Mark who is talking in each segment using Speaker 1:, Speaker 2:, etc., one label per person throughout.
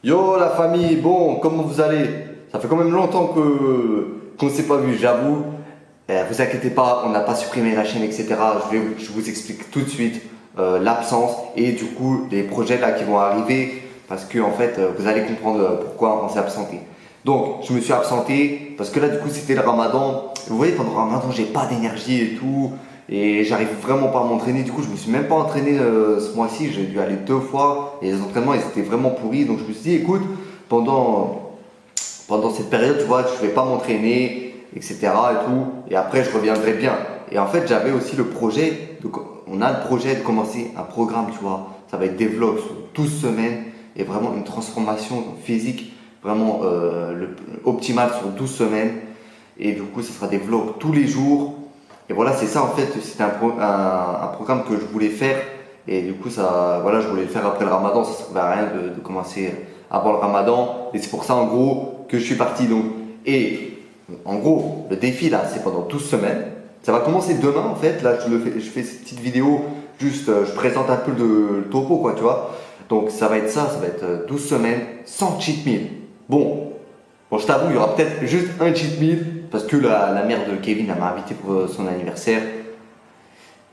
Speaker 1: Yo la famille, bon, comment vous allez? Ça fait quand même longtemps qu'on ne s'est pas vu, j'avoue. Vous inquiétez pas, on n'a pas supprimé la chaîne, etc. Je vous explique tout de suite l'absence et du coup les projets là qui vont arriver parce que en fait vous allez comprendre pourquoi on s'est absenté. Donc je me suis absenté parce que là du coup c'était le Ramadan. Vous voyez pendant le Ramadan j'ai pas d'énergie et tout et j'arrive vraiment pas à m'entraîner. Du coup je me suis même pas entraîné ce mois-ci. J'ai dû aller 2 fois et les entraînements ils étaient vraiment pourris. Donc je me suis dit écoute pendant cette période, tu vois, je vais pas m'entraîner, etc. et tout. Et après, je reviendrai bien. Et en fait, j'avais aussi le projet, on a le projet de commencer un programme, tu vois. Ça va être des vlogs sur 12 semaines et vraiment une transformation physique vraiment optimale sur 12 semaines. Et du coup, ce sera des vlogs tous les jours. Et voilà, c'est ça en fait, c'était un programme que je voulais faire. Et du coup, ça, voilà, je voulais le faire après le Ramadan. Ça ne servait à rien de commencer avant le Ramadan. Et c'est pour ça, en gros, que je suis parti. Donc, et en gros, le défi là, c'est pendant 12 semaines. Ça va commencer demain en fait. Là, je fais cette petite vidéo. Juste, je présente un peu le topo, quoi, tu vois. Donc, ça va être ça. Ça va être 12 semaines sans cheat meal. Bon, je t'avoue, il y aura peut-être juste un cheat meal parce que la mère de Kevin elle m'a invité pour son anniversaire.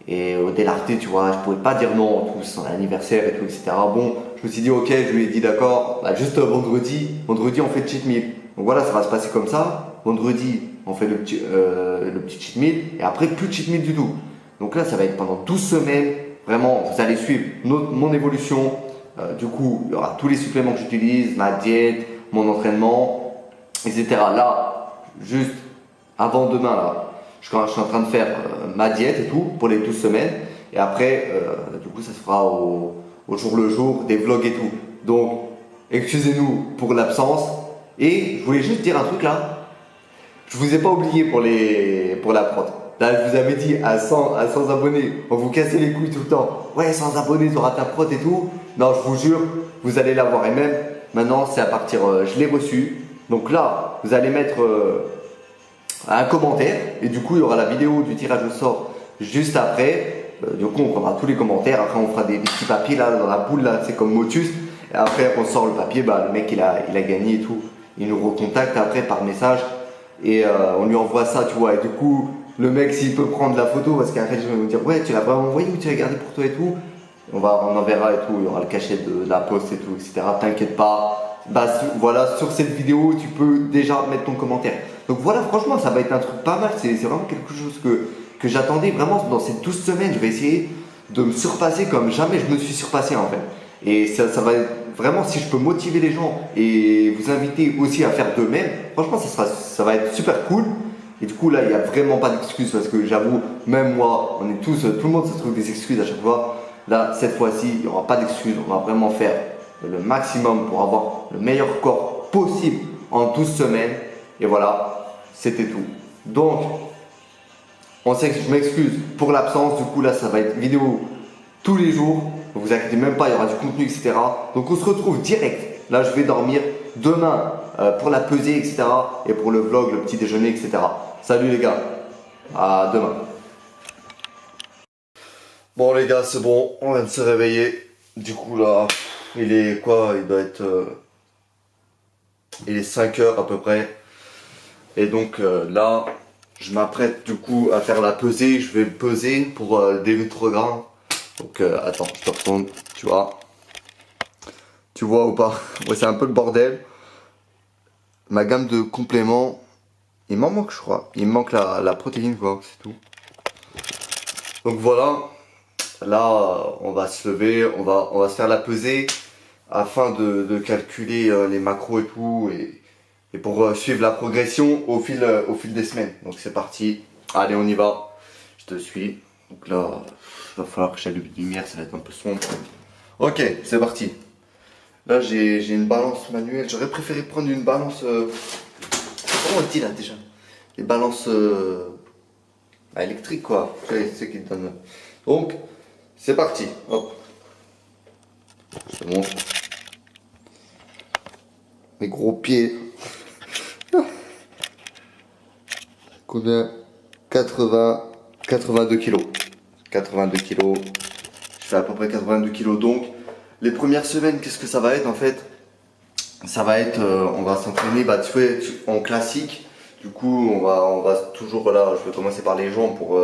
Speaker 1: Et au Delarté, tu vois, je pouvais pas dire non, tout son anniversaire et tout, etc. Bon, je me suis dit, ok, je lui ai dit d'accord, bah, juste vendredi on fait le cheat meal. Donc voilà, ça va se passer comme ça. Vendredi, on fait le petit cheat meal et après, plus de cheat meal du tout. Donc là, ça va être pendant 12 semaines. Vraiment, vous allez suivre mon évolution. Du coup, il y aura tous les suppléments que j'utilise, ma diète, mon entraînement, etc. Là, juste avant demain, là, je suis en train de faire ma diète et tout pour les 12 semaines. Et après, du coup, ça se fera au jour le jour, des vlogs et tout. Donc, excusez-nous pour l'absence. Et je voulais juste dire un truc là. Je vous ai pas oublié pour la prod. Là, je vous avais dit à 100 abonnés, on vous cassait les couilles tout le temps. Ouais, 100 abonnés, tu auras ta prod et tout. Non, je vous jure, vous allez l'avoir. Et même maintenant, c'est à partir, je l'ai reçu. Donc là, vous allez mettre un commentaire et du coup il y aura la vidéo du tirage au sort juste après. Du coup on prendra tous les commentaires, après on fera des petits papiers là dans la boule là, c'est comme Motus. Et après on sort le papier, bah, le mec il a gagné et tout. Il nous recontacte après par message et on lui envoie ça, tu vois. Et du coup le mec s'il peut prendre la photo parce qu'après je vais me dire ouais tu l'as vraiment envoyé ou tu l'as gardé pour toi et tout. On enverra et tout, il y aura le cachet de la poste et tout, etc. T'inquiète pas. Bah voilà, sur cette vidéo, tu peux déjà mettre ton commentaire. Donc voilà, franchement, ça va être un truc pas mal. C'est vraiment quelque chose que j'attendais vraiment dans ces 12 semaines. Je vais essayer de me surpasser comme jamais je me suis surpassé en fait. Et ça va être vraiment, si je peux motiver les gens et vous inviter aussi à faire de même, franchement, ça va être super cool. Et du coup, là, il n'y a vraiment pas d'excuses parce que j'avoue, même moi, on est tous, tout le monde se trouve des excuses à chaque fois. Là, cette fois-ci, il n'y aura pas d'excuses. On va vraiment faire le maximum pour avoir le meilleur corps possible en 12 semaines. Et voilà, c'était tout. Donc, je m'excuse pour l'absence. Du coup, là, ça va être vidéo tous les jours. Ne vous inquiétez même pas, il y aura du contenu, etc. Donc, on se retrouve direct. Là, je vais dormir demain pour la pesée, etc. Et pour le vlog, le petit déjeuner, etc. Salut les gars, à demain. Bon les gars, c'est bon, on vient de se réveiller. Du coup là, il est quoi? Il doit être... il est 5 heures à peu près. Et donc là, je m'apprête du coup à faire la pesée. Je vais peser pour le début de programme. Donc attends, je te retourne, tu vois. Tu vois ou pas? Ouais, c'est un peu le bordel. Ma gamme de compléments, il m'en manque je crois. Il me manque la protéine quoi, c'est tout. Donc voilà. Là, on va se lever, on va se faire la pesée afin de calculer les macros et tout et pour suivre la progression au fil des semaines. Donc c'est parti, allez on y va, je te suis. Donc là, il va falloir que j'allume la lumière, ça va être un peu sombre. Ok, c'est parti. Là j'ai une balance manuelle, j'aurais préféré prendre une balance... comment on dit là déjà? Les balances électriques quoi, c'est ce qui te donne... Donc... c'est parti, hop. Je te montre. Mes gros pieds. Combien? 82 kilos. 82 kilos. Je fais à peu près 82 kilos. Donc, les premières semaines, qu'est-ce que ça va être en fait? ça va être, on va s'entraîner bah, en classique. Du coup, on va toujours là, je vais commencer par les jambes pour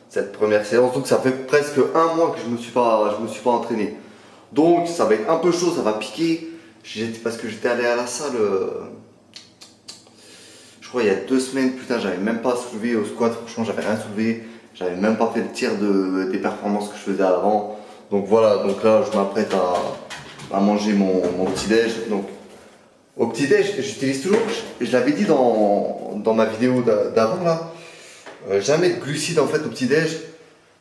Speaker 1: cette première séance. Donc ça fait presque un mois que je me suis pas entraîné. Donc ça va être un peu chaud, ça va piquer. Parce que j'étais allé à la salle, je crois il y a 2 semaines, putain, j'avais même pas soulevé au squat. Franchement, j'avais rien soulevé. J'avais même pas fait le tir des performances que je faisais avant. Donc voilà, donc là je m'apprête à manger mon petit déj. Donc au petit déj, j'utilise toujours, je l'avais dit dans ma vidéo d'avant là, jamais de glucides en fait au petit déj.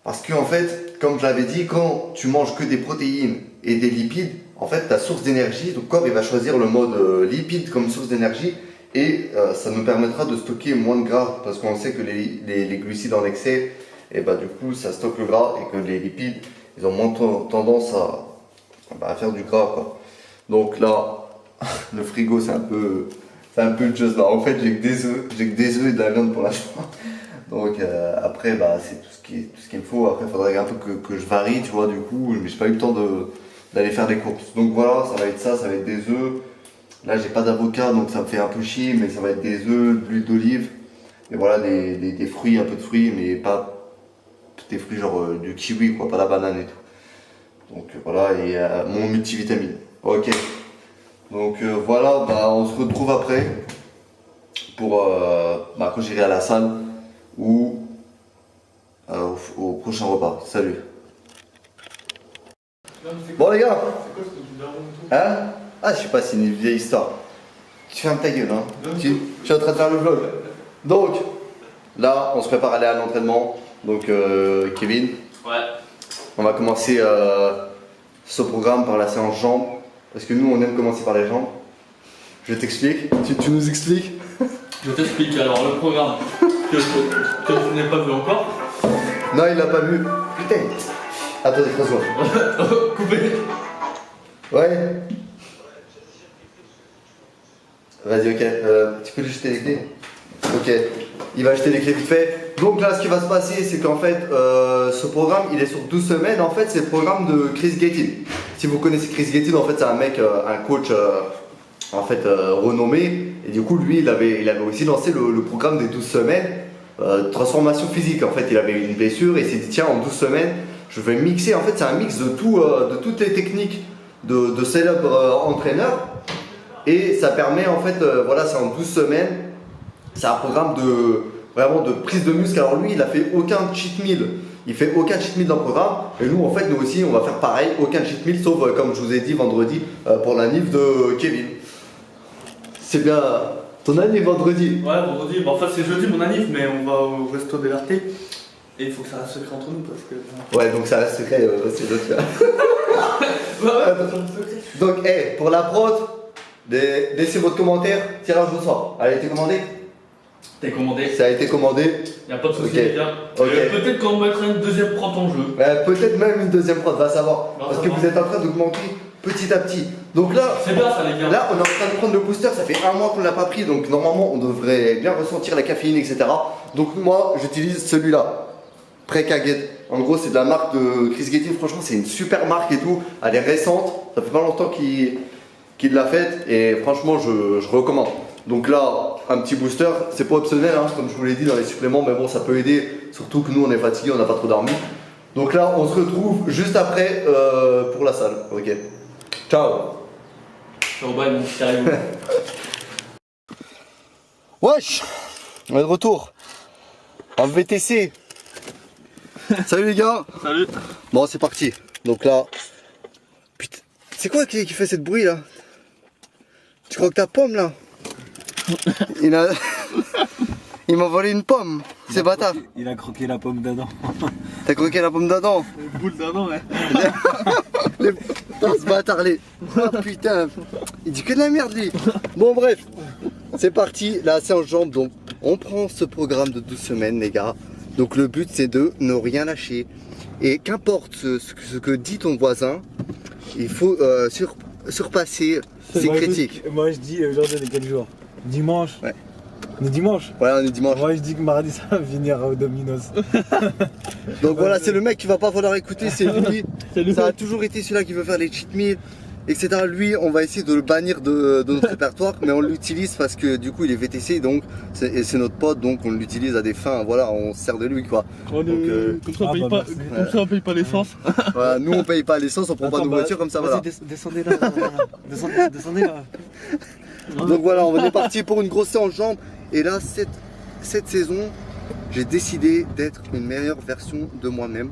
Speaker 1: Parce que en fait, comme je l'avais dit, quand tu manges que des protéines et des lipides, en fait ta source d'énergie, ton corps il va choisir le mode lipide comme source d'énergie. Et ça nous permettra de stocker moins de gras. Parce qu'on sait que les glucides en excès, et bah, du coup ça stocke le gras et que les lipides ils ont moins tendance à faire du gras quoi. Donc là le frigo c'est un peu une chose là. En fait j'ai que des œufs et de la viande pour l'instant. Donc après bah, c'est tout ce qu'il me faut. Après il faudrait un peu que je varie tu vois du coup, mais j'ai pas eu le temps d'aller faire des courses. Donc voilà, ça va être des œufs. Là j'ai pas d'avocat donc ça me fait un peu chier, mais ça va être des œufs, de l'huile d'olive. Et voilà des fruits, un peu de fruits, mais pas des fruits genre du kiwi quoi, pas la banane et tout. Donc voilà, et mon multivitamine. Ok. Donc voilà, bah, on se retrouve après pour bah, quand j'irai à la salle ou au prochain repas. Salut. Bon les gars. Hein? Ah je sais pas, c'est une vieille histoire. Tu fermes ta gueule hein. Je suis en train de faire le vlog. Donc là on se prépare à aller à l'entraînement. Donc Kevin.
Speaker 2: Ouais.
Speaker 1: On va commencer ce programme par la séance jambes. Parce que nous on aime commencer par les jambes. Je t'explique. Tu nous expliques?
Speaker 2: Je t'explique alors le programme que je n'ai pas vu encore.
Speaker 1: Non il l'a pas vu. Putain. Attendez, François.
Speaker 2: Coupé.
Speaker 1: Ouais. Vas-y, ok. Tu peux lui jeter les clés? Ok. Il va jeter les clés vite fait. Donc là, ce qui va se passer, c'est qu'en fait, ce programme, il est sur 12 semaines. En fait, c'est le programme de Chris Gattin. Si vous connaissez Chris Gattin, en fait, c'est un mec, un coach renommé. Et du coup, lui, il avait aussi lancé le programme des 12 semaines de transformation physique. En fait, il avait une blessure et il s'est dit, tiens, en 12 semaines, je vais mixer. En fait, c'est un mix de toutes les techniques de célèbres entraîneurs. Et ça permet, en fait, voilà, c'est en 12 semaines. C'est un programme vraiment de prise de muscle. Alors lui, il a fait aucun cheat meal. Il fait aucun cheat meal dans le programme. Et nous, en fait, nous aussi, on va faire pareil, aucun cheat meal, sauf comme je vous ai dit vendredi pour la nif de Kevin. C'est bien ton anniv vendredi.
Speaker 2: Ouais, vendredi. Bon, en fait, c'est jeudi mon anniv, mais on va au resto de l'RT. Et il faut que ça reste secret entre nous parce que.
Speaker 1: Ouais, donc ça reste secret, c'est l'autre. Donc, hey, pour la prod, laissez votre commentaire, tirage au sort. Elle a été commandée?
Speaker 2: T'es commandé.
Speaker 1: Ça a été commandé.
Speaker 2: Y'a pas de soucis,
Speaker 1: Ok.
Speaker 2: les gars.
Speaker 1: Ok.
Speaker 2: Peut-être qu'on mettra une deuxième prod en jeu.
Speaker 1: Peut-être même une deuxième prod, va savoir.
Speaker 2: Va
Speaker 1: Parce que
Speaker 2: savoir.
Speaker 1: vous êtes en train d'augmenter petit à petit. Donc là,
Speaker 2: C'est bien ça, les gars.
Speaker 1: là, on est en train de prendre le booster, ça fait un mois qu'on ne l'a pas pris, donc normalement on devrait bien ressentir la caféine, etc. Donc moi, j'utilise celui-là, Pré-Kaget. En gros, c'est de la marque de Chris Gattin, franchement, c'est une super marque et tout. Elle est récente, ça fait pas longtemps qu'il l'a faite et franchement, je recommande. Donc là, un petit booster, c'est pas optionnel, hein, comme je vous l'ai dit dans les suppléments, mais bon, ça peut aider, surtout que nous on est fatigué, on n'a pas trop dormi. Donc là, on se retrouve juste après pour la salle. Ok. Ciao.
Speaker 2: Ciao, bye, mon petit carré.
Speaker 1: Wesh, on est de retour en VTC. Salut les gars.
Speaker 2: Salut.
Speaker 1: Bon, c'est parti. Donc là, putain, c'est quoi qui fait cette bruit là? Tu crois que ta pomme là? Il m'a volé une pomme, c'est bâtard.
Speaker 3: Il a croqué la pomme d'Adam.
Speaker 1: T'as croqué la pomme d'Adam?
Speaker 3: La boule d'Adam, ouais.
Speaker 1: Putain, ce bâtard, oh putain, il dit que de la merde lui. Bon bref, c'est parti, la séance jambes. Donc on prend ce programme de 12 semaines les gars. Donc le but c'est de ne rien lâcher. Et qu'importe ce que dit ton voisin, il faut surpasser ses critiques.
Speaker 3: Moi je dis aujourd'hui on est quel jour? Dimanche.
Speaker 1: Ouais.
Speaker 3: On est dimanche.
Speaker 1: Ouais, on est dimanche.
Speaker 3: Moi je dis que mardi ça va finir au Domino's.
Speaker 1: Donc voilà, c'est le mec qui va pas falloir écouter, c'est lui.
Speaker 2: C'est lui.
Speaker 1: Ça a toujours été celui-là qui veut faire les cheat meals. etc. Lui, on va essayer de le bannir de notre répertoire, mais on l'utilise parce que du coup il est VTC, donc c'est notre pote, donc on l'utilise à des fins, voilà, on se sert de lui quoi.
Speaker 2: Comme ça on paye pas, comme ça on paye pas l'essence.
Speaker 1: Voilà, nous on paye pas l'essence, on prend pas nos voitures comme ça, voilà.
Speaker 3: Descendez là, descendez là.
Speaker 1: Donc voilà, on est parti pour une grosse séance jambes. Et là, cette saison, j'ai décidé d'être une meilleure version de moi-même.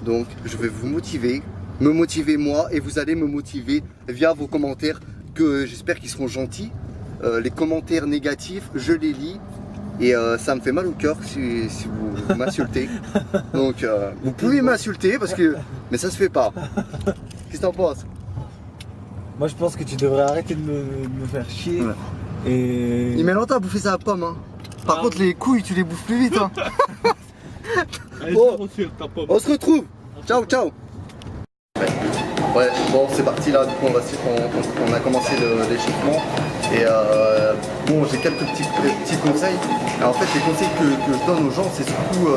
Speaker 1: Donc je vais vous motiver, me motiver moi, et vous allez me motiver via vos commentaires que j'espère qu'ils seront gentils. Les commentaires négatifs, je les lis. Et ça me fait mal au cœur si vous m'insultez. Donc vous pouvez m'insulter parce que... Mais ça se fait pas. Qu'est-ce que t'en penses?
Speaker 3: Moi je pense que tu devrais arrêter de me faire chier.
Speaker 1: Ouais.
Speaker 3: Et...
Speaker 1: Il met longtemps à bouffer sa pomme hein. Par contre les couilles tu les bouffes plus vite hein.
Speaker 2: Allez,
Speaker 1: Bon, on se retrouve. Ciao ciao. Ouais, bon c'est parti là, du coup on a commencé l'échauffement. Et bon j'ai quelques petits conseils. Alors, en fait les conseils que je donne aux gens c'est surtout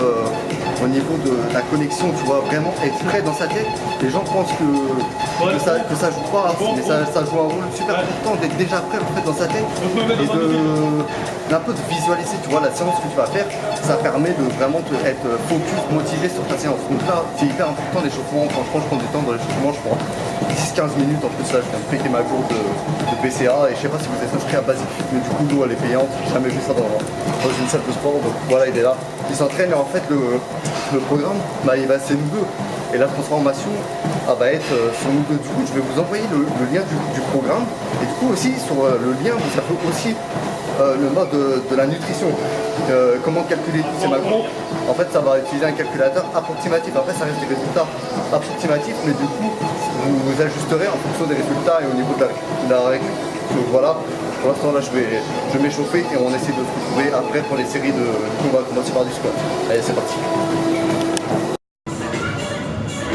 Speaker 1: au niveau de la connexion, tu vois, vraiment être prêt dans sa tête. Les gens pensent que ça joue pas, mais ça joue un rôle super important d'être déjà prêt en fait dans sa tête et d'un peu de visualiser, tu vois, la séance que tu vas faire. Ça permet de vraiment être focus, motivé sur ta séance. Donc là c'est hyper important l'échauffement. Franchement je prends du temps dans l'échauffement, je prends 10-15 minutes. En plus là je viens de péter ma gourde de PCA et je sais pas si vous êtes inscrit à Basic Fit, mais du coup nous elle est payante. J'ai jamais vu ça dans une salle de sport. Donc voilà, il est là, il s'entraîne et en fait le programme bah, il va c'est nous deux. Et la transformation va être sur nous deux. Du coup je vais vous envoyer le lien du programme. Et du coup aussi sur le lien vous avez aussi le mode de la nutrition. Comment calculer tous ces macros. En fait ça va utiliser un calculateur approximatif. Après ça reste des résultats approximatifs, mais du coup vous ajusterez en fonction des résultats et au niveau de la récup. Donc voilà, pour l'instant là je vais m'échauffer et on essaie de se retrouver après pour les séries de... Du coup on va commencer par du squat. Allez c'est parti.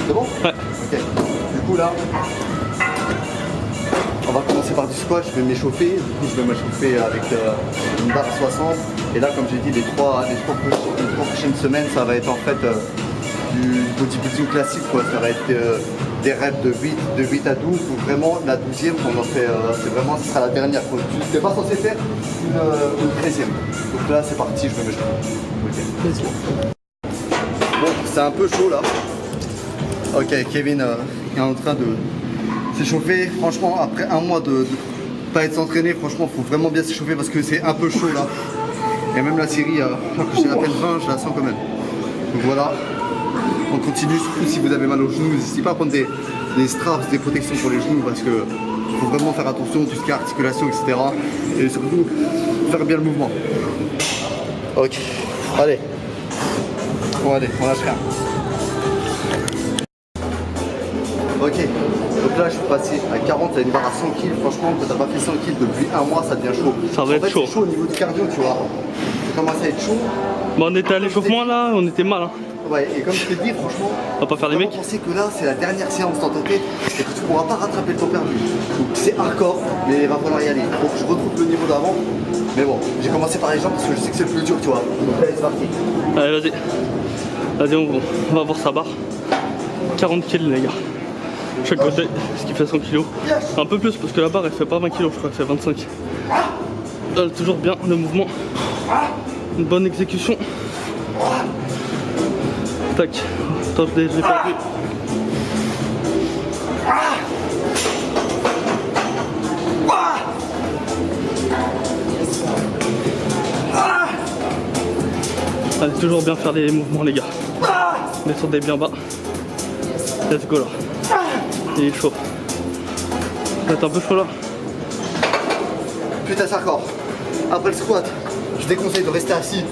Speaker 1: C'est bon?
Speaker 2: Ouais.
Speaker 1: Ok. Du coup là, on va commencer par du squat, je vais m'échauffer. Du coup je vais m'échauffer avec une barre 60. Et là comme j'ai dit les trois prochaines semaines ça va être en fait du bodybuilding classique quoi. Ça va être des reps de 8 à 12 ou vraiment la 12e on en fait, c'est vraiment, ce sera la dernière. Tu n'es pas censé faire une 13e. Donc là c'est parti, je vais m'échauffer. Okay. Bon c'est un peu chaud là. Ok, Kevin est en train de s'échauffer. Franchement, après un mois de pas être entraîné, franchement, il faut vraiment bien s'échauffer parce que c'est un peu chaud là. Et même la série, alors que j'ai à peine 20, je la sens quand même. Donc voilà, on continue. Surtout si vous avez mal aux genoux, n'hésitez pas à prendre des straps, des protections pour les genoux parce que faut vraiment faire attention, tout ce qui est articulation, etc. Et surtout, faire bien le mouvement. Ok, allez. Bon, allez, on lâche rien. Ok, donc là je suis passé à 40 à une barre à 100 kg. Franchement, quand t'as pas fait 100 kg depuis un mois, ça devient chaud.
Speaker 2: Ça va être chaud.
Speaker 1: C'est chaud au niveau du cardio, tu vois. Ça commence à être chaud.
Speaker 2: Bon, on était à l'échauffement là, on était mal. Hein.
Speaker 1: Ouais, et comme je t'ai dit, franchement,
Speaker 2: on va pas faire les mecs.
Speaker 1: Je pensais que là c'est la dernière séance dans ta tête et que tu pourras pas rattraper le temps perdu. Donc c'est hardcore, mais il va falloir y aller. Faut que je retrouve le niveau d'avant. Mais bon, j'ai commencé par les jambes parce que je sais que c'est le plus dur, tu vois. Donc allez, c'est parti.
Speaker 2: Allez, vas-y. Vas-y, on va voir sa barre. 40 kg les gars. Chaque côté, ce qui fait 100 kg. Un peu plus parce que la barre elle fait pas 20 kg, je crois qu'elle fait 25. Elle toujours bien le mouvement. Une bonne exécution. Tac. Attends, je l'ai perdu. Allez, toujours bien faire les mouvements les gars. Descendez bien bas. Let's go là. Il est chaud. Vous êtes un peu chaud là.
Speaker 1: Putain, c'est hardcore. Après le squat, je déconseille de rester assis.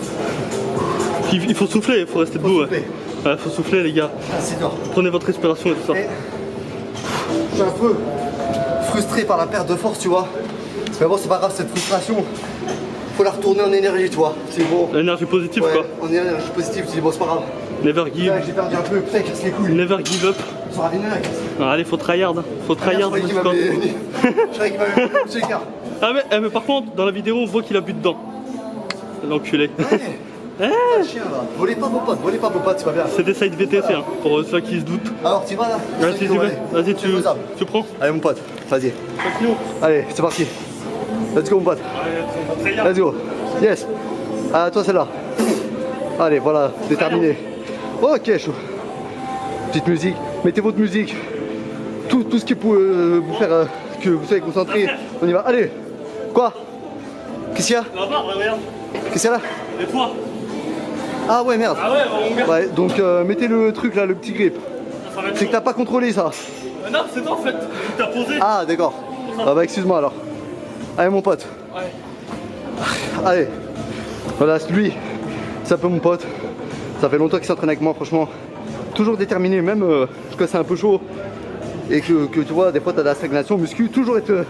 Speaker 2: Il faut souffler, il faut rester debout. Ouais, faut souffler les gars.
Speaker 1: Ah, c'est dur.
Speaker 2: Prenez votre respiration et tout ça.
Speaker 1: Et je suis un peu frustré par la perte de force, tu vois. Mais bon, c'est pas grave, cette frustration, faut la retourner en énergie, tu vois. C'est bon.
Speaker 2: L'énergie positive
Speaker 1: ouais,
Speaker 2: quoi.
Speaker 1: En énergie positive, tu dis bon, c'est pas grave.
Speaker 2: Never give.
Speaker 1: J'ai perdu un peu, putain, il casse les couilles.
Speaker 2: Never give up.
Speaker 1: Ça ravine là, il casse.
Speaker 2: Allez, faut tryhard. Faut tryhard.
Speaker 1: Je croyais qu'il m'avait poussé le quart.
Speaker 2: Ah mais par contre, dans la vidéo, on voit qu'il a bu dedans. L'enculé.
Speaker 1: Ouais. Chien là. Volez pas vos potes, c'est pas bien.
Speaker 2: C'est des sites VTC hein, pour ceux qui se doutent.
Speaker 1: Alors tu vas là.
Speaker 2: Vas-y, tu prends.
Speaker 1: Allez mon pote. vas-y.
Speaker 2: 5 kilos.
Speaker 1: Allez, c'est parti. Let's go mon pote. Let's go. Yes. Ah, toi celle-là. Allez, voilà, déterminé. Ok, chaud. Petite musique. Mettez votre musique. Tout ce qui peut vous faire que vous soyez concentré. On y va. Allez. Quoi? Qu'est-ce qu'il y a?
Speaker 2: La barre, regarde.
Speaker 1: Qu'est-ce qu'il y a là?
Speaker 2: Et toi?
Speaker 1: Ah ouais, merde.
Speaker 2: Ah ouais, on regarde.
Speaker 1: Ouais, donc mettez le truc là, le petit grip. C'est que t'as pas contrôlé ça.
Speaker 2: Non, c'est toi en fait. T'as posé.
Speaker 1: Ah, d'accord. Ah bah excuse-moi alors. Allez mon pote.
Speaker 2: Ouais.
Speaker 1: Allez. Voilà, lui, c'est un peu mon pote. Ça fait longtemps qu'il s'entraîne avec moi, franchement. Toujours déterminé, même quand c'est un peu chaud. Et que tu vois, des fois t'as de la stagnation muscu. Toujours être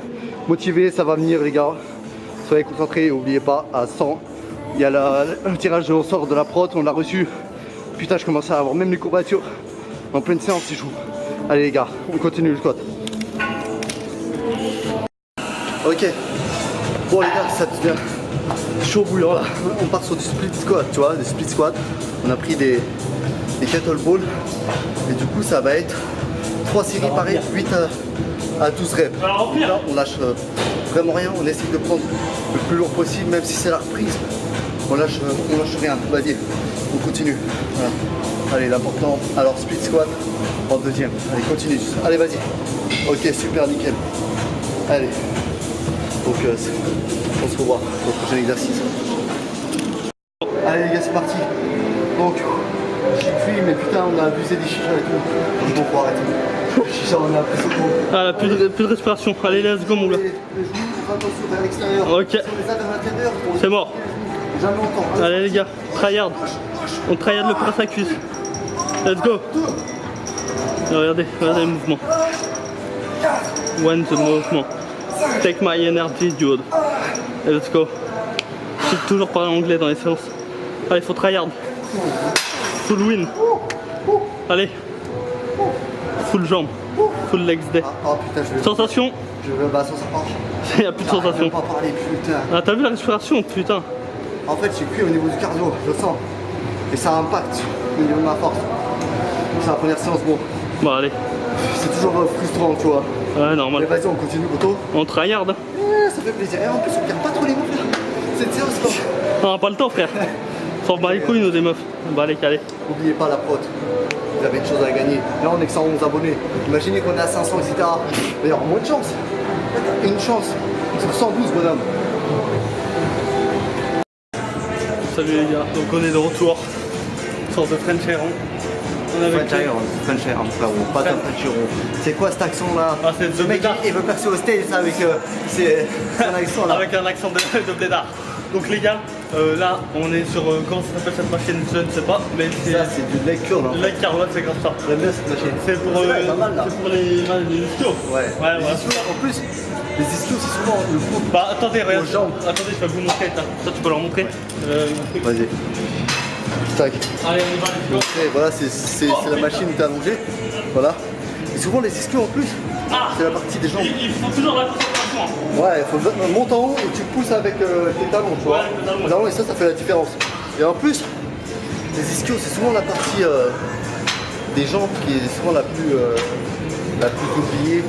Speaker 1: motivé, ça va venir les gars. Soyez concentrés, n'oubliez pas, à 100. Il y a le tirage au sort de la prot, on l'a reçu. Putain, je commence à avoir même les courbatures. En pleine séance, c'est chaud. Allez les gars, on continue le squat. Ok. Bon les gars, ça devient chaud bouillant là. On part sur du split squat, tu vois, des split squats. On a pris des kettlebells. Et du coup, ça va être 3 séries pareilles, 8 à 12 reps. Là, on lâche vraiment rien. On essaie de prendre le plus lourd possible, même si c'est la reprise. On lâche rien. Vas-y, on continue. Voilà. Allez, l'important. Alors, split squat en deuxième. Allez, continue. Allez, vas-y. Ok, super, nickel. Allez. Donc, on se revoit pour le prochain exercice. Allez, les gars, c'est parti. Donc, chic mais putain, on a abusé des chichas et tout. Franchement, faut arrêter. Chicha, on a appris ce coup.
Speaker 2: Ah, là, plus de respiration. Allez, let's go, mon gars.
Speaker 1: Les genoux, faut attention vers l'extérieur.
Speaker 2: Ok.
Speaker 1: Si on les a vers l'intérieur,
Speaker 2: C'est mort.
Speaker 1: jamais longtemps.
Speaker 2: Allez, les gars, tryhard. On tryhard le press à cuisse. Let's go. Regardez le mouvement. One the movement. Take my energy, dude. Et let's go. Je sais toujours parler anglais dans les séances. Allez, faut tryhard. Full win. Allez. Full jambe. Full legs day.
Speaker 1: Oh putain, je vais.
Speaker 2: Sensation.
Speaker 1: Je vais bah, sensation.
Speaker 2: Il n'y a plus de
Speaker 1: Je
Speaker 2: sensation.
Speaker 1: vais pas parler, putain.
Speaker 2: Ah, t'as vu la respiration, putain.
Speaker 1: En fait, j'ai cuit au niveau du cardio, je le sens. Et ça impacte au niveau de ma force. C'est la première séance, bon.
Speaker 2: Bon, allez.
Speaker 1: C'est toujours frustrant, tu vois.
Speaker 2: Ouais,
Speaker 1: Mais
Speaker 2: normal.
Speaker 1: vas-y, on continue, Goto.
Speaker 2: On tryhard.
Speaker 1: Ça fait plaisir. Et en plus, on perd pas trop les mots, frère. Cette séance, quoi.
Speaker 2: On n'a pas le temps, frère. S'en bat les couilles, nous, des meufs. Bah, allez, calé.
Speaker 1: N'oubliez pas la prot. Vous avez une chose à gagner. Là, on est que 111 abonnés. Imaginez qu'on est à 500, etc. Il y aura moins de chance. Une chance. Sur 112, bonhomme.
Speaker 2: Salut les gars, donc on est de retour sur The French Iron. On est avec
Speaker 1: French Iron, frérot. Pas de French Iron. C'est quoi cet accent là?
Speaker 2: Ah, c'est
Speaker 1: Le
Speaker 2: The
Speaker 1: mec,
Speaker 2: Blédard.
Speaker 1: il veut percer au stage avec un accent là.
Speaker 2: Avec un accent de blédard. Donc les gars, là on est sur, comment ça s'appelle cette machine? Je ne sais pas, mais c'est...
Speaker 1: Ça, c'est du leg curl.
Speaker 2: Le leg curl, ouais, c'est comme ça.
Speaker 1: J'aime bien cette machine.
Speaker 2: C'est pour,
Speaker 1: pas mal, là.
Speaker 2: c'est pour les ischios.
Speaker 1: Ouais.
Speaker 2: Ouais,
Speaker 1: Les
Speaker 2: ouais.
Speaker 1: ischios, en plus, les ischios, c'est souvent le coup.
Speaker 2: Bah attendez, regarde.
Speaker 1: Aux jambes.
Speaker 2: Attendez, je vais vous montrer. Ça, tu peux leur montrer.
Speaker 1: Vas-y. Tac.
Speaker 2: Allez, on y va les ischios.
Speaker 1: Et voilà, c'est la machine où t'es allongé. Voilà. Et souvent, les ischios en plus, c'est la partie des jambes.
Speaker 2: Il faut toujours la concentration.
Speaker 1: Ouais, il faut monter en haut et tu pousses avec tes talons, tu vois.
Speaker 2: Ouais, les talons.
Speaker 1: Les talons, et ça fait la différence. Et en plus, les ischios, c'est souvent la partie des jambes qui est souvent la plus oubliée.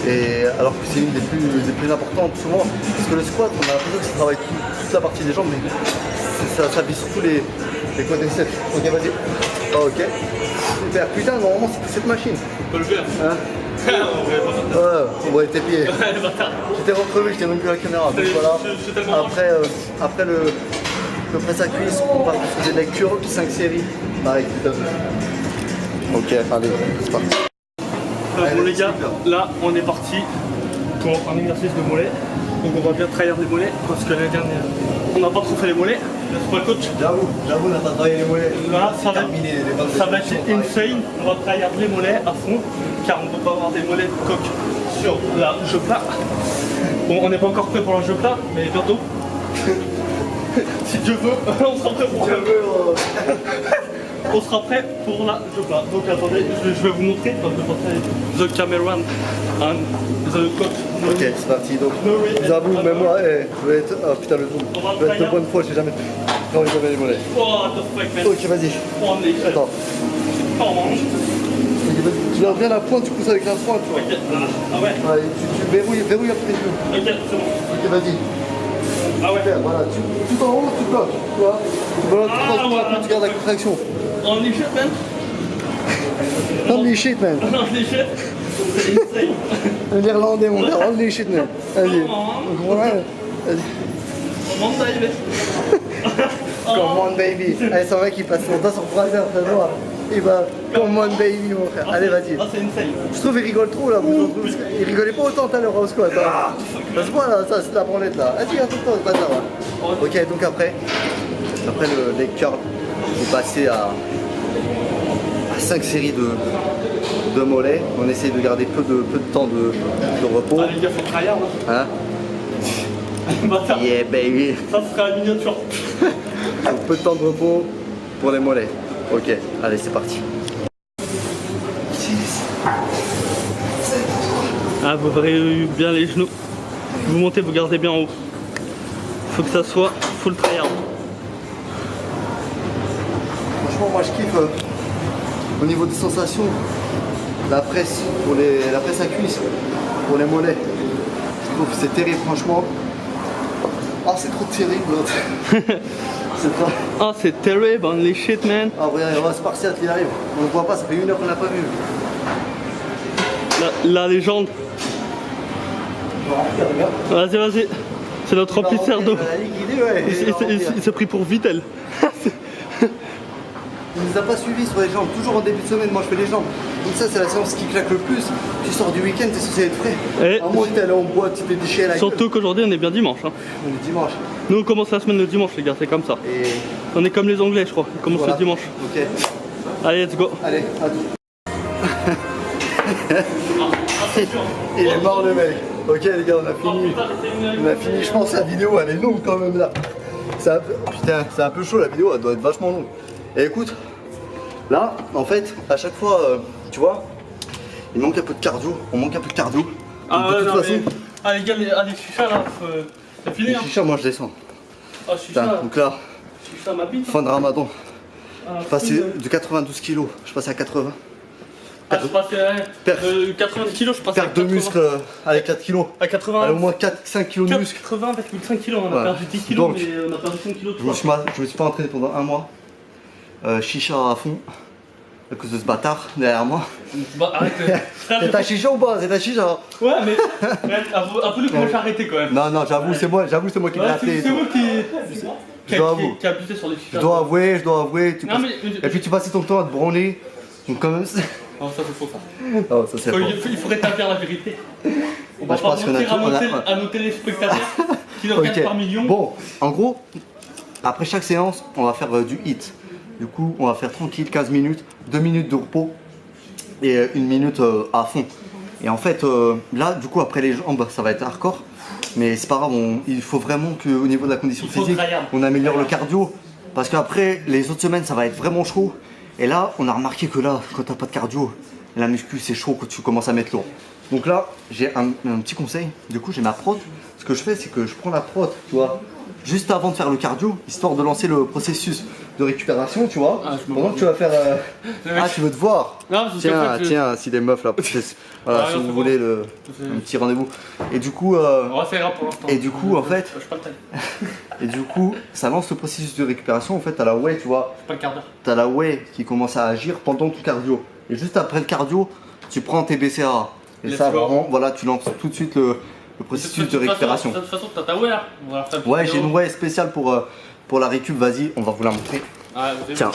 Speaker 1: Et alors que c'est une des plus importantes souvent. Parce que le squat, on a l'impression que ça travaille toute la partie des jambes, mais ça vise surtout les quadriceps. Ok, vas-y. Oh, ok. Super. Putain, normalement, c'est cette machine.
Speaker 2: On peut le faire.
Speaker 1: Hein? Ouais, on voit tes pieds. J'étais recrevé, j'étais même plus à la caméra. Donc voilà.
Speaker 2: Je suis tellement
Speaker 1: Après le press à cuisse, on va faire des leg curls, 5 séries. Pareil, putain. Ok, allez, c'est parti.
Speaker 2: Bon les gars, là on est parti pour un exercice de mollet. Donc on va bien trahir les mollets parce que l'année dernière on n'a pas trop fait les mollets, n'est-ce pas coach?
Speaker 1: J'avoue, on n'a pas travaillé les mollets.
Speaker 2: Là ça va,
Speaker 1: Terminé les bases de
Speaker 2: ça va être
Speaker 1: flexion,
Speaker 2: insane, on va trahir les mollets à fond car on ne peut pas avoir des mollets de coq sur la jeu plat. Bon on n'est pas encore prêt pour la jeu plat mais bientôt. Si Dieu veut, on sera prêt pour on sera prêt pour la jeu plat. Donc attendez, je vais vous montrer parce que the cameraman and the coach.
Speaker 1: Ok, c'est parti. Donc, j'avoue, même moi, je vais être. Oh putain, le zoom. Je vais être de bonne foi, j'ai jamais les mollets.
Speaker 2: What the fuck man.
Speaker 1: Ok, vas-y.
Speaker 2: On est
Speaker 1: Attends.
Speaker 2: Oh,
Speaker 1: Tu leur bien la pointe, tu pousses avec la pointe, tu vois.
Speaker 2: Ok. Ah ouais.
Speaker 1: Ouais, tu verrouilles après les yeux.
Speaker 2: Ok, c'est bon.
Speaker 1: Ok, vas-y.
Speaker 2: Ah ouais.
Speaker 1: Super, voilà, tout en haut, tu bloques, tu vois. Voilà,
Speaker 2: voilà.
Speaker 1: tu gardes la contraction.
Speaker 2: On est shit, man.
Speaker 1: Holy shit, man.
Speaker 2: On est shit. C'est insane.
Speaker 1: Un irlandais, mon gars. Holy shit, man. Vas-y.
Speaker 2: Comment
Speaker 1: Ouais. Vas-y.
Speaker 2: ça y est?
Speaker 1: Come on, baby. Allez, c'est vrai qu'il passe son temps sur Fraser, ça se voit. Il va, come on, baby, mon frère. Allez, vas-y.
Speaker 2: Ah, c'est insane.
Speaker 1: Je trouve qu'il rigole trop là. Il rigolait pas autant tout à l'heure au squat. Hein. Ça se voit là, ça, c'est la branlette là. Vas-y, viens tout le temps, c'est pas ça. Ouais. Ok, donc après le leg curl, vous passez à 5 séries de mollets. On essaye de garder peu de temps de repos.
Speaker 2: Ah, les gars, faut tryhard.
Speaker 1: Hein?
Speaker 2: Bâtard.
Speaker 1: Yeah, baby.
Speaker 2: Ça sera la miniature.
Speaker 1: Donc, peu de temps de repos pour les mollets. Ok, allez, c'est parti.
Speaker 2: Ah, vous verrez bien les genoux. Vous montez, vous gardez bien en haut. Faut que ça soit full tryhard.
Speaker 1: Franchement, moi je kiffe au niveau des sensations, la presse à cuisse pour les mollets. Je trouve que c'est terrible, franchement. Ah, c'est trop terrible l'autre. C'est pas.
Speaker 2: Ah, c'est terrible, holy shit, man.
Speaker 1: Ah, regarde, on va se Spartiate, il arrive. On le voit pas, ça fait 1 heure qu'on l'a pas vu.
Speaker 2: La légende.
Speaker 1: Regarde.
Speaker 2: Vas-y. C'est notre remplisseur d'eau. Il s'est pris pour Vittel.
Speaker 1: Il nous a pas suivi sur les jambes. Toujours en début de semaine, moi je fais les jambes. Donc ça, c'est la séance qui claque le plus. Tu sors du week-end, t'es censé être frais.
Speaker 2: Et
Speaker 1: à moins que t'es allé en boîte, tu t'es déchiré la gueule.
Speaker 2: surtout qu'aujourd'hui, on est bien dimanche. Hein.
Speaker 1: On est dimanche.
Speaker 2: Nous, on commence la semaine le dimanche, les gars, c'est comme ça.
Speaker 1: Et
Speaker 2: On est comme les Anglais, je crois. Ils commencent
Speaker 1: voilà.
Speaker 2: le dimanche.
Speaker 1: Ok.
Speaker 2: Allez, let's go.
Speaker 1: Allez, à tout. Il est mort le mec. Ok les gars, on a fini. Je pense que la vidéo elle est longue quand même là. Putain, c'est un peu chaud la vidéo, elle doit être vachement longue. Et écoute, là, en fait, à chaque fois, tu vois, il manque un peu de cardio. On manque un peu de cardio.
Speaker 2: Ah ouais,
Speaker 1: de toute façon,
Speaker 2: Ah les gars, allez, chicha là, c'est fini hein.
Speaker 1: chicha, moi je descends.
Speaker 2: Ah, chicha,
Speaker 1: Putain, donc là,
Speaker 2: chicha ma bite.
Speaker 1: fin de ramadan.
Speaker 2: Ah,
Speaker 1: Je passais de 92 kilos, je passais à 80.
Speaker 2: Ah, je passais de 90 kilos, je passais à
Speaker 1: Perte de
Speaker 2: 80.
Speaker 1: muscle avec 4 kilos.
Speaker 2: À 80.
Speaker 1: Allez, au moins 5 kilos de muscle.
Speaker 2: 80,5 kilos, on a
Speaker 1: Ouais.
Speaker 2: perdu 10 kilos,
Speaker 1: Donc,
Speaker 2: mais on a perdu 5 kilos de
Speaker 1: Je me
Speaker 2: poids.
Speaker 1: suis pas entraîné pendant 1 mois. Chicha à fond. À cause de ce bâtard derrière moi.
Speaker 2: Bah arrête, frère.
Speaker 1: C'est ta chicha ou pas? C'est ta chicha?
Speaker 2: Ouais, mais avoue-le que moi j'ai arrêté quand même.
Speaker 1: Non, j'avoue, c'est moi qui l'ai
Speaker 2: Ouais,
Speaker 1: appelé.
Speaker 2: c'est moi
Speaker 1: Je dois avouer.
Speaker 2: qui a abusé sur les chichas.
Speaker 1: Je dois avouer.
Speaker 2: Non, mais-
Speaker 1: Et puis tu passais ton temps à te branler. Donc quand même.
Speaker 2: Non, ça c'est faux ça.
Speaker 1: Non, ça c'est faux.
Speaker 2: Il faut rétablir la vérité. On
Speaker 1: Bah,
Speaker 2: va
Speaker 1: je
Speaker 2: pas
Speaker 1: pense qu'on a
Speaker 2: mentir
Speaker 1: tout-
Speaker 2: à nos téléspectateurs qui nous regardent
Speaker 1: Ok.
Speaker 2: par millions.
Speaker 1: Bon, en gros, après chaque séance, on va faire du hit. Du coup, on va faire tranquille 15 minutes, 2 minutes de repos et 1 minute à fond. Et en fait, là, du coup, après les jambes, ça va être hardcore. Mais c'est pas grave, il faut vraiment qu'au niveau de la condition
Speaker 2: Il faut
Speaker 1: physique,
Speaker 2: tryhard.
Speaker 1: on améliore le cardio. Parce qu'après, les autres semaines, ça va être vraiment chaud. Et là, on a remarqué que là, quand t'as pas de cardio, la muscu, c'est chaud quand tu commences à mettre lourd. Donc là, j'ai un petit conseil. Du coup, j'ai ma prod. Ce que je fais, c'est que je prends la prod, tu vois, juste avant de faire le cardio, histoire de lancer le processus de récupération, tu vois.
Speaker 2: Ah, je me
Speaker 1: Pendant que tu vas faire.
Speaker 2: Le mec-
Speaker 1: Ah, tu veux te voir?
Speaker 2: Non, parce qu'en fait,
Speaker 1: Tiens, si des meufs là. Voilà,
Speaker 2: Ah,
Speaker 1: si
Speaker 2: non,
Speaker 1: vous
Speaker 2: c'est
Speaker 1: voulez
Speaker 2: C'est-
Speaker 1: un petit rendez-vous. Et du coup,
Speaker 2: On va faire pour l'instant.
Speaker 1: Et du coup, en fait-
Speaker 2: Je suis pas le time.
Speaker 1: et du coup, ça lance le processus de récupération. En fait, t'as la whey, tu vois.
Speaker 2: Je suis pas le quart d'heure.
Speaker 1: T'as la whey qui commence à agir pendant ton cardio. Et juste après le cardio, tu prends tes BCAA. Et
Speaker 2: Let's
Speaker 1: ça,
Speaker 2: go.
Speaker 1: vraiment, voilà, tu lances tout de suite le processus de récupération.
Speaker 2: De toute façon, t'as ta ouais là. On va faire
Speaker 1: Ouais, j'ai une whey spéciale pour la récup. Vas-y, on va vous la montrer.
Speaker 2: Ah, vous
Speaker 1: Tiens,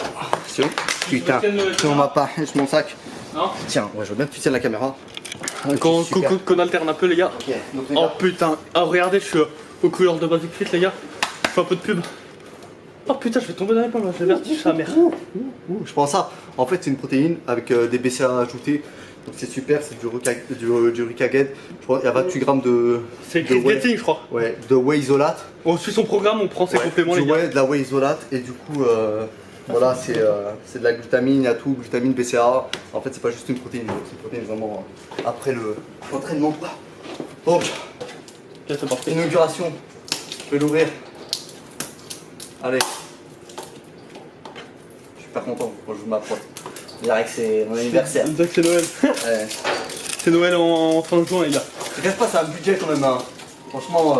Speaker 1: tiens, putain, on m'a pas, je mon sac.
Speaker 2: Non.
Speaker 1: Tiens, ouais, je veux bien que tu tiennes la caméra. Super.
Speaker 2: Qu'on alterne un peu, les gars.
Speaker 1: Ok, donc les
Speaker 2: Oh
Speaker 1: gars,
Speaker 2: putain. Ah, regardez, je suis aux couleurs de Basic Fit, les gars. Je fais un peu de pub. Oh putain, je vais tomber dans les pommes, j'ai le vertige, sa mère.
Speaker 1: je prends ça. En fait, c'est une protéine avec des BCAA ajoutés. Donc c'est super, c'est du Rucaget. Je crois qu'il y a 28 grammes de.
Speaker 2: C'est Chris
Speaker 1: whey.
Speaker 2: Getting, je crois.
Speaker 1: Ouais, de whey isolate.
Speaker 2: On suit son programme, on prend ses compléments,
Speaker 1: du
Speaker 2: les gars.
Speaker 1: whey, de la whey isolate. Et du coup, voilà, c'est de la glutamine, il y a tout, glutamine, BCAA. En fait, c'est pas juste une protéine, c'est une protéine vraiment après l'entraînement. Donc,
Speaker 2: Ok, c'est parti.
Speaker 1: inauguration, je vais l'ouvrir. Allez. Je suis super content quand je joue ma prod. Je dirais que c'est mon anniversaire.
Speaker 2: On dirait que c'est Noël.
Speaker 1: Ouais.
Speaker 2: C'est Noël en fin de juin, les gars.
Speaker 1: Je te cache pas, c'est un budget quand même. Hein. Franchement,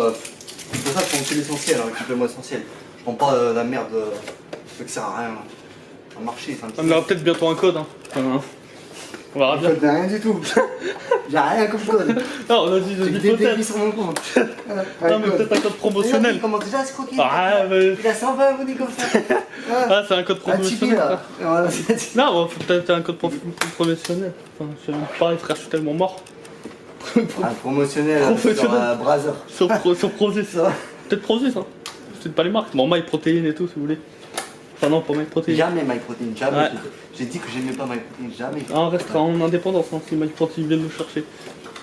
Speaker 1: c'est pour ça que je prends que l'essentiel, hein, récupère-moi l'essentiel. Je prends pas la merde que ça sert à rien. Un marché, c'est un petit
Speaker 2: On aura peut-être bientôt un code. Hein. Enfin, on verra bien.
Speaker 1: J'ai rien du tout. J'ai rien comme code.
Speaker 2: Non, on a dit
Speaker 1: J'ai des débits
Speaker 2: peut-être.
Speaker 1: sur mon compte.
Speaker 2: Non, mais peut-être un code promotionnel.
Speaker 1: Il commence déjà à se croquer.
Speaker 2: Ah, mais...
Speaker 1: Il a 120 abonnés comme ça.
Speaker 2: Ah, c'est un code
Speaker 1: Un Tipeee
Speaker 2: promotionnel.
Speaker 1: là. Voilà.
Speaker 2: Non, bon, faut peut-être un code promotionnel. Enfin, je sais pareil, frère, je suis tellement mort.
Speaker 1: Un promotionnel
Speaker 2: Professionnel.
Speaker 1: sur Brother.
Speaker 2: Sur Prozis.
Speaker 1: Ça va.
Speaker 2: Peut-être Prozis, hein. Peut-être pas les marques. Bon, MyProtein et tout, si vous voulez. Enfin, non, pas MyProtein.
Speaker 1: Jamais MyProtein, jamais.
Speaker 2: Ouais.
Speaker 1: J'ai dit que j'aimais pas MyProtein, jamais.
Speaker 2: Ah, on restera en indépendance, hein, si MyProtein vient nous chercher.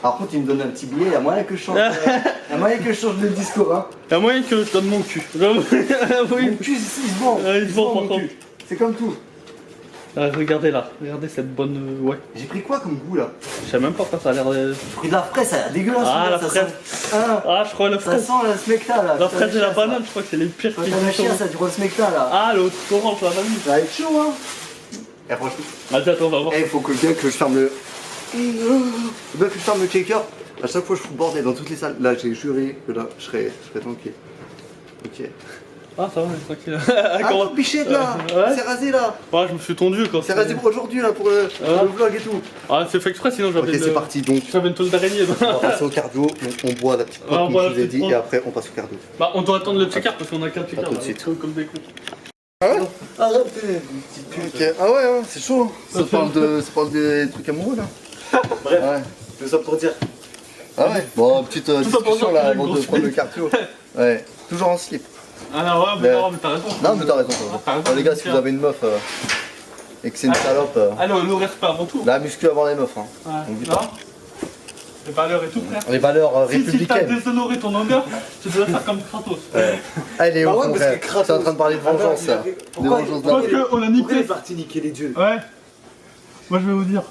Speaker 1: Par contre, il me donne un petit billet, il y a moyen que je change. Il y a moyen que je change de discours, hein.
Speaker 2: Il y a moyen que je donne mon cul. Oui.
Speaker 1: Mon cul, il se vend.
Speaker 2: Il se vend,
Speaker 1: mon
Speaker 2: par contre.
Speaker 1: cul. C'est comme tout.
Speaker 2: Ah, regardez là, regardez cette bonne. Ouais.
Speaker 1: J'ai pris quoi comme goût là?
Speaker 2: Je sais même pas quoi ça a l'air.
Speaker 1: J'ai pris de la fraise, ça a l'air dégueulasse.
Speaker 2: Ah, la
Speaker 1: ça
Speaker 2: fraise.
Speaker 1: Sent... Ah,
Speaker 2: Ah, je crois la
Speaker 1: ça
Speaker 2: fraise.
Speaker 1: sent la smecta là.
Speaker 2: La fraise et la banane, je crois que c'est les pires
Speaker 1: Quand
Speaker 2: qui
Speaker 1: t'as la
Speaker 2: sont.
Speaker 1: chien, ça dure le smecta là.
Speaker 2: Ah, le orange, la vanille.
Speaker 1: Ça va être chaud, hein. Et franchement.
Speaker 2: Attends, on va voir.
Speaker 1: Il faut que bien que je ferme le. Faut bien que je ferme le checker. À chaque fois, je fous le bordel dans toutes les salles. Là, j'ai juré que là, je serais tranquille. Ok.
Speaker 2: Ah, ça va, tranquille.
Speaker 1: Ah,
Speaker 2: Comment-
Speaker 1: Bichette là.
Speaker 2: Ouais.
Speaker 1: C'est rasé là.
Speaker 2: Ouais, je me suis tondu quoi.
Speaker 1: C'est rasé pour aujourd'hui là, pour le vlog et tout.
Speaker 2: Ah, c'est fait exprès, sinon
Speaker 1: Ok,
Speaker 2: j'avais.
Speaker 1: c'est parti donc.
Speaker 2: J'avais une toile d'araignée.
Speaker 1: On va passer au cardio. Donc, on boit la petite
Speaker 2: Ouais, on
Speaker 1: pote,
Speaker 2: boit
Speaker 1: comme
Speaker 2: la
Speaker 1: je vous ai
Speaker 2: petite
Speaker 1: dit,
Speaker 2: pote.
Speaker 1: et après, on passe au cardio.
Speaker 2: Bah, on doit attendre le check-up parce qu'on a qu'un check-up.
Speaker 1: tout de suite.
Speaker 2: Comme des cons.
Speaker 1: Ah ouais. Ah ouais, hein, c'est chaud. Ça parle des trucs amoureux là.
Speaker 3: Bref,
Speaker 1: Ouais.
Speaker 3: tout ça pour dire.
Speaker 1: Ah ouais. Bon, petite
Speaker 2: ça pour
Speaker 1: discussion
Speaker 2: dire
Speaker 1: là
Speaker 2: que j'ai
Speaker 1: avant
Speaker 2: une
Speaker 1: de
Speaker 2: grosse
Speaker 1: prendre le
Speaker 2: bite.
Speaker 1: cardio. Ouais. Toujours en slip.
Speaker 2: Ah, non, ouais,
Speaker 1: Mais-
Speaker 2: non, mais t'as raison.
Speaker 1: Non, mais t'as raison.
Speaker 2: Ah, t'as raison,
Speaker 1: Oh, les gars, si
Speaker 2: tiens.
Speaker 1: vous avez une meuf et que c'est une salope,
Speaker 2: Alors, le respect avant tout.
Speaker 1: la muscu avant les meufs. Hein.
Speaker 2: Ouais.
Speaker 1: On dit
Speaker 2: Non.
Speaker 1: pas.
Speaker 2: Les valeurs et tout, frère.
Speaker 1: Les valeurs
Speaker 2: Si t'as
Speaker 1: républicaines.
Speaker 2: déshonoré ton honneur, tu dois faire comme Kratos.
Speaker 1: Elle est
Speaker 3: Bah
Speaker 1: où
Speaker 3: ouais,
Speaker 1: mon
Speaker 3: parce
Speaker 1: frère
Speaker 3: que Kratos-
Speaker 1: C'est en train de parler de vengeance là. De
Speaker 3: Pourquoi
Speaker 1: vengeance
Speaker 2: Parce
Speaker 1: là.
Speaker 2: qu'on a
Speaker 3: Pourquoi il
Speaker 2: niqué.
Speaker 3: est parti niquer les dieux?
Speaker 2: Ouais. Moi, je vais vous dire.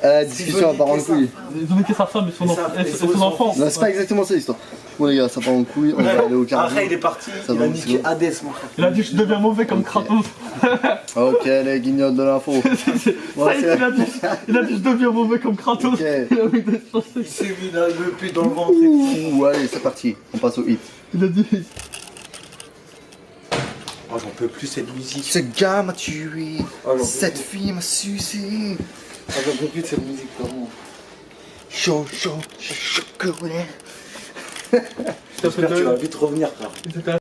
Speaker 1: La discussion part en couille.
Speaker 2: Ils ont niqué sa femme et son, et son enfant.
Speaker 1: Non, c'est pas exactement ça l'histoire. Bon les gars, ça part en couille, on va aller au cardio.
Speaker 3: Après, il est parti,
Speaker 1: Ça
Speaker 3: il
Speaker 1: va,
Speaker 3: a
Speaker 1: c'est
Speaker 3: niqué
Speaker 1: bon.
Speaker 3: Hades, mon frère.
Speaker 2: Il a dit je deviens mauvais comme Kratos.
Speaker 1: Ok, les guignols de l'info.
Speaker 2: Ça y est, il a dit je deviens mauvais comme Kratos.
Speaker 1: Ok.
Speaker 2: Il a mis des choses.
Speaker 3: Il s'est mis le pute dans le ventre. et tout.
Speaker 1: Ouh, allez, c'est parti. On passe au hit.
Speaker 2: Il a dit.
Speaker 3: Oh, j'en peux plus cette musique.
Speaker 1: Ce gars m'a tué.
Speaker 3: Oh, j'en peux
Speaker 1: Cette
Speaker 3: plus.
Speaker 1: fille m'a sucé.
Speaker 3: Oh, j'en peux plus de cette musique, vraiment.
Speaker 1: Chaud, chocolat.
Speaker 3: J'espère que tu vas vite revenir, frère.
Speaker 2: C'était